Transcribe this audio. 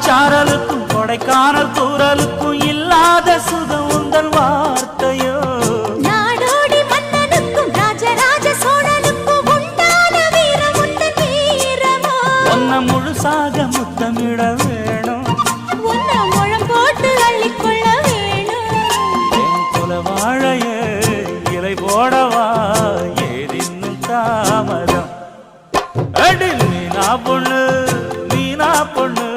சாரலுக்கும் கொடைக்கானல் தூரலுக்கும் இல்லாத சுகம் உந்தன் வார்த்தையோ. நாடோடி மன்னனுக்கும் ராஜராஜ சோழனுக்கும் உண்டான வீரம் உந்தன் வீரமோ. உன்னை முழுசாக முத்தமிட வேணும், உன்னை முழம் போட்டு அள்ளிக்கொள்ள வேணும். என் குல வாழைய இலை போடவா ஏதின்னும் தாமதம். அடி மீனா பொண்ணு மீனா பொண்ணு